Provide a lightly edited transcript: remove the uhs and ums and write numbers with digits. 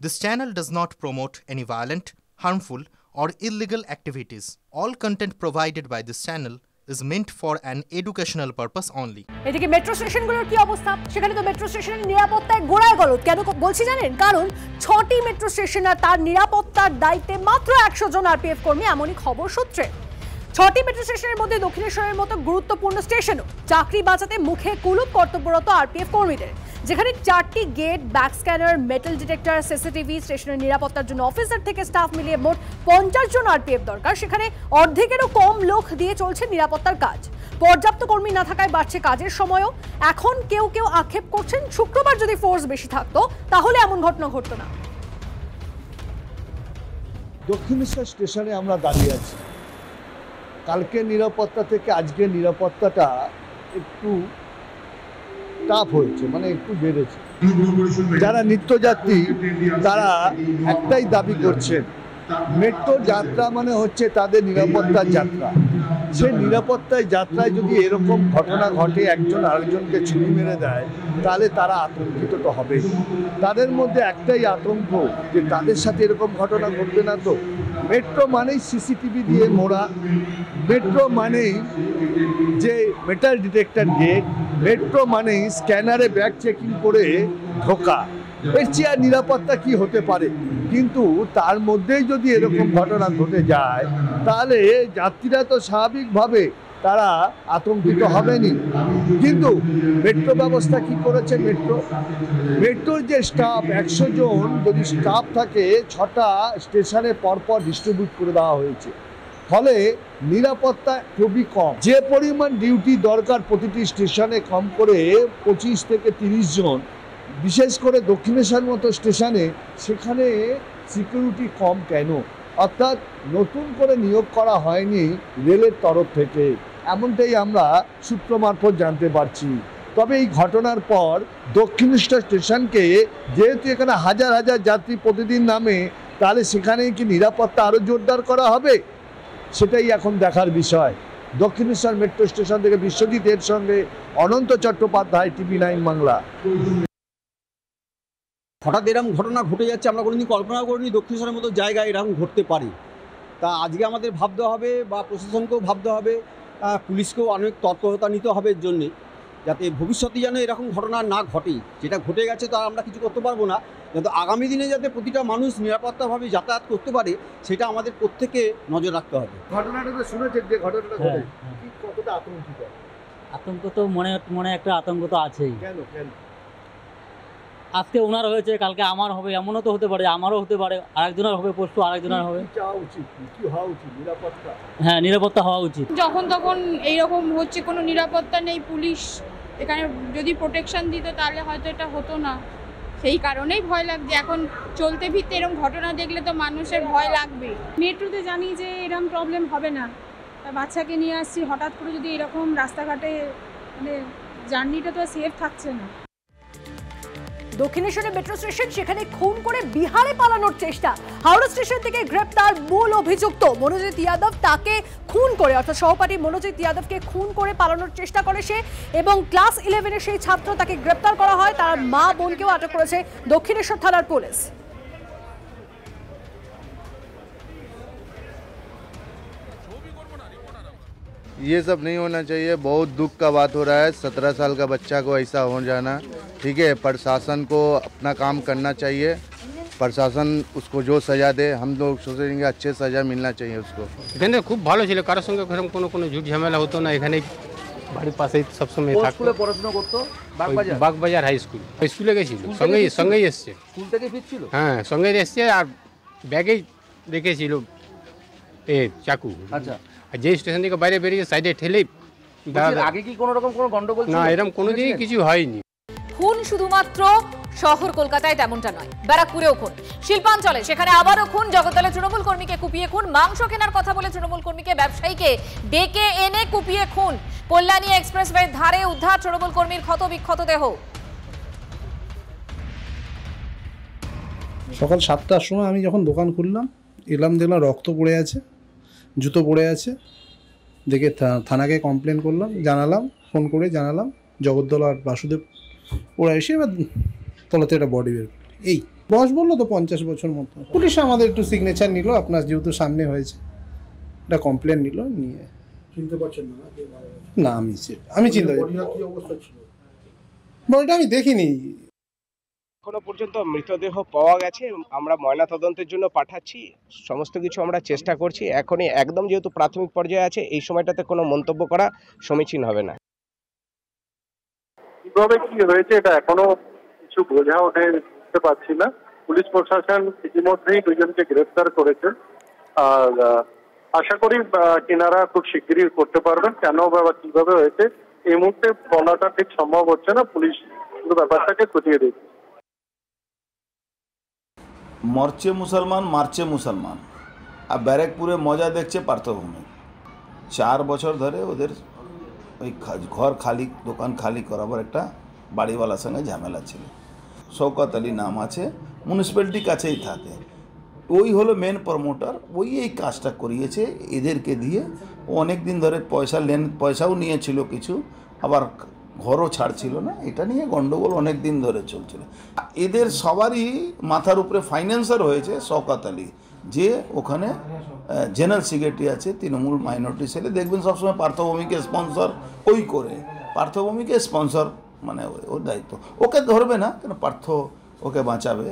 This channel does not promote any violent, harmful, or illegal activities. All content provided by this channel is meant for an educational purpose only. এদিকে metro স্টেশনগুলোর কি অবস্থা? সেখানে তো metro স্টেশনের নিরাপত্তায় গোড়ায় গলদ। কেন বলছি জানেন? কারণ 6টি মেট্রো স্টেশন আর তার নিরাপত্তার দায়িত্বে মাত্র 100 জন আরপিএফ কর্মী, এমনই খবর সূত্রে। 6টি মেট্রো স্টেশনের মধ্যে দক্ষিণেশ্বরের মতো গুরুত্বপূর্ণ স্টেশনও চাকরি বাঁচাতে মুখে কুলুপ কর্তব্যরত আরপিএফ কর্মীদের, যেখানে 4টি gate, bag scanner, metal detector, CCTV, স্টেশনের নিরাপত্তার জন্য অফিসার থেকে স্টাফ মিলিয়ে মোট 50 জন আরপিএফ দরকার। সেখানে অর্ধেকেরও কম লোক দিয়ে চলছে নিরাপত্তার কাজ। পর্যাপ্ত কর্মী না থাকায় বাড়ছে কাজের সময়ও। এখন কেউ কেউ আক্ষেপ করছেন, শুক্রবার যদি ফোর্স বেশি থাকতো তাহলে এমন ঘটনা ঘটতো না। দক্ষিণেশ্বর স্টেশনে আমরা দাঁড়িয়ে আছি। কালকে নিরাপত্তা থেকে আজকে নিরাপত্তাটা একটু টাফ হয়েছে, মানে একটু বেড়েছে। যারা নিত্যযাত্রী তারা একটাই দাবি করছেন, মেট্রো যাত্রা মানে হচ্ছে তাদের নিরাপত্তার যাত্রা। সেই নিরাপত্তার যাত্রায় যদি এরকম ঘটনা ঘটে, একজন আরেকজনকে ছুরি মেরে দেয়, তাহলে তারা আতঙ্কিত তো হবে। তাদের মধ্যে একটাই আতঙ্ক যে তাদের সাথে এরকম ঘটনা ঘটবে না তো। মেট্রো মানেই সিসিটিভি দিয়ে মোড়া, মেট্রো মানেই যে মেটাল ডিটেক্টর গেট, মেট্রো মানেই স্ক্যানারে ব্যাগ চেকিং করে ঢোকা। এর চেয়ে আর নিরাপত্তা কি হতে পারে? কিন্তু তার মধ্যেই যদি এরকম ঘটনা ঘটে যায়, তাহলে যাত্রীরা তো স্বাভাবিকভাবে তারা আতঙ্কিত হবেনি। কিন্তু মেট্রো ব্যবস্থা কি করেছে? মেট্রোর যে স্টাফ 100 জন যদি স্টাফ থাকে, 6টা স্টেশনে পরপর ডিস্ট্রিবিউট করে দেওয়া হয়েছে। ফলে নিরাপত্তা খুবই কম। যে পরিমাণ ডিউটি দরকার প্রতিটি স্টেশনে কম করে 25 থেকে 30 জন, বিশেষ করে দক্ষিণেশ্বর মতো স্টেশনে, সেখানে সিকিউরিটি কম কেন? অর্থাৎ নতুন করে নিয়োগ করা হয়নি রেলের তরফ থেকে, এমনটাই আমরা সূত্র মারফত জানতে পারছি। তবে এই ঘটনার পর দক্ষিণেশ্বর স্টেশনকে, যেহেতু এখানে হাজার হাজার যাত্রী প্রতিদিন নামে, তাহলে সেখানে কি নিরাপত্তা আরও জোরদার করা হবে? সেটাই এখন দেখার বিষয়। দক্ষিণেশ্বর মেট্রো স্টেশন থেকে বিশ্বজিতের সঙ্গে অনন্ত চট্টোপাধ্যায়, TV9 বাংলা। হঠাৎ এরকম ঘটনা ঘটে যাচ্ছে, আমরা কোনোদিন কল্পনা করিনি দক্ষিণেশ্বরের মতো জায়গায় এরকম ঘটতে পারে। তা আজকে আমাদের ভাবতে হবে, বা প্রশাসনকেও ভাবতে হবে, পুলিশকেও অনেক তৎপরতা নিতে হবে এর জন্যে, যাতে ভবিষ্যতে যেন এরকম ঘটনা না ঘটে। যেটা ঘটে গেছে তা আমরা কিছু করতে পারবো না, কিন্তু আগামী দিনে যাতে প্রতিটা মানুষ নিরাপত্তাভাবে যাতায়াত করতে পারে, সেটা আমাদের প্রত্যেকে নজর রাখতে হবে। ঘটনাটা তো শুনেছেন, যে ঘটনাটা ঘটে, কতটা আতঙ্কিত? আতঙ্ক তো মনে একটা আতঙ্ক তো আছেই। কেন? আজকে ওনার হয়েছে, কালকে আমার হবে, এমনও তো হতে পারে, আমারও হতে পারে, আরেকজনের হবে, পরশু আরেকজনের হবে। কি হওয়া উচিত? নিরাপত্তা। হ্যাঁ, নিরাপত্তা হওয়া উচিত। যখন তখন এইরকম হচ্ছে, কোনো নিরাপত্তা নেই। পুলিশ এখানে যদি প্রোটেকশন দিত তাহলে হয়তো এটা হতো না। সেই কারণেই ভয় লাগছে। এখন চলতে ফিরতে এরকম ঘটনা দেখলে তো মানুষের ভয় লাগবে। মেট্রোতে জানি যে এরকম প্রবলেম হবে না, তা বাচ্চাকে নিয়ে আসছি, হঠাৎ করে যদি এরকম রাস্তাঘাটে, মানে জার্নিটা তো সেফ থাকছে না। দক্ষিণেশ্বরের মেট্রো স্টেশন, সেখানে খুন করে বিহারে পালানোর চেষ্টা। হাওড়া স্টেশন থেকে গ্রেপ্তার মূল অভিযুক্ত মনোজিৎ যাদব, তাকে খুন করে, অর্থাৎ সহপাঠী মনোজিৎ যাদবকে খুন করে পালানোর চেষ্টা করে সে, এবং ক্লাস 11-এর সেই ছাত্র, তাকে গ্রেপ্তার করা হয়। তার মা বোনকেও আটক করেছে দক্ষিণেশ্বর থানার পুলিশ। ये सब नहीं होना चाहिए, बहुत दुख का बात हो रहा है। 17 साल का बच्चा को ऐसा हो जाना, ठीक है। प्रशासन को अपना काम करना चाहिए, प्रशासन उसको जो सज़ा दे, हम लोग सोचेंगे अच्छे सज़ा मिलना चाहिए उसको। এখানে খুব ভালো ছিল, কারোর সঙ্গে কোনো ঝুট ঝামেলা হতো না। এখানে বাড়ির পাশেই সবসময় থাকতো। পড়াশোনা করতো বাগবাজার হাই স্কুল। স্কুলে গেছিল, সঙ্গেই এসছে। স্কুল থেকে ফিরছিল? হ্যাঁ, সঙ্গেই এসছে, আর ব্যাগেই রেখেছিল চাকু। আচ্ছা। আর যে স্টেশন থেকে বাইরে বেরিয়ে সাইডে ঠেলে। আগে কি কোনো রকম কোনো গন্ডগোল? না, এরকম কোনোদিনই কিছু হয়নি। খুন শুধুমাত্র শহর কলকাতায় তেমনটা নয়, ব্যারাকপুরেও খুন, শিল্পাঞ্চলে সেখানে আবারও খুন, জগদ্দলে তৃণমূল কর্মীকে কুপিয়ে খুন, মাংস কেনার কথা বলে তৃণমূল কর্মীকে ব্যবসায়ীকে ডেকে এনে কুপিয়ে খুন, কল্যাণী এক্সপ্রেসওয়ের ধারে উদ্ধার তৃণমূল কর্মীর ক্ষত বিক্ষত দেহ। সকাল 7টার সময় আমি যখন দোকান খুললাম, এলাম, দেখলাম রক্ত পড়ে আছে, জুতো পড়ে আছে, দেখে থানাকে কমপ্লেন করলাম, জানালাম, ফোন করে জানালাম। জগদ্দল আর বাসুদেব ওরা এসে এবার তলাতে একটা বডি বের, এই বস বললো তো 50 বছর মতো। পুলিশ আমাদের একটু সিগনেচার নিল, আপনার যেহেতু সামনে হয়েছে একটা কমপ্লেন নিল, নিয়ে চিনতে পারছেন না? না আমি চিন্তা কি অবস্থা ছিল? বলটা আমি দেখিনি। এখনো পর্যন্ত মৃতদেহ পাওয়া গেছে, আমরা ময়নাতদন্তের জন্য পাঠাচ্ছি, সমস্ত কিছু আমরা চেষ্টা করছি। এখনই একদম যেহেতু প্রাথমিক পর্যায়ে আছে, এই সময়টাতে কোনো মন্তব্য করা সমীচীন হবে না। কিভাবে কি হয়েছে এটা এখনো কিছু বোঝা উঠতে পারছি না। পুলিশ প্রশাসন ইতিমধ্যেই দুজনকে গ্রেফতার করেছে, আর আশা করি কিনারা খুব শিগগিরই করতে পারবেন। কেন বা কিভাবে হয়েছে এই মুহূর্তে বলাটা ঠিক সম্ভব হচ্ছে না, পুলিশ পুরো ব্যাপারটাকে খতিয়ে দেখছে। মরছে মুসলমান, মারছে মুসলমান, আর ব্যারেকপুরে মজা দেখছে পার্থভূমি। 4 বছর ধরে ওদের ওই ঘর খালি, দোকান খালি করাবার একটা বাড়িওয়ালার সঙ্গে ঝামেলা ছিল। শওকত আলী নাম আছে, মিউনিসিপ্যালিটি কাছেই থাকে। ওই হলো মেন প্রমোটার, ওই এই কাজটা করিয়েছে এদেরকে দিয়ে। ও অনেক দিন ধরে পয়সাও নিয়েছিল কিছু, আবার ঘরও ছাড়ছিল না। এটা নিয়ে গন্ডগোল অনেক দিন ধরে চলছিল। এদের সবারই মাথার উপরে ফাইন্যান্সার হয়েছে শওকত আলী, যে ওখানে জেনারেল সেক্রেটারি আছে তৃণমূল মাইনরিটি সেলে। দেখবেন সবসময় পার্থভূমিকে স্পন্সর ওই করে, পার্থভূমিকে স্পন্সর মানে ওর দায়িত্ব। ওকে ধরবে না, কেন পার্থ ওকে বাঁচাবে।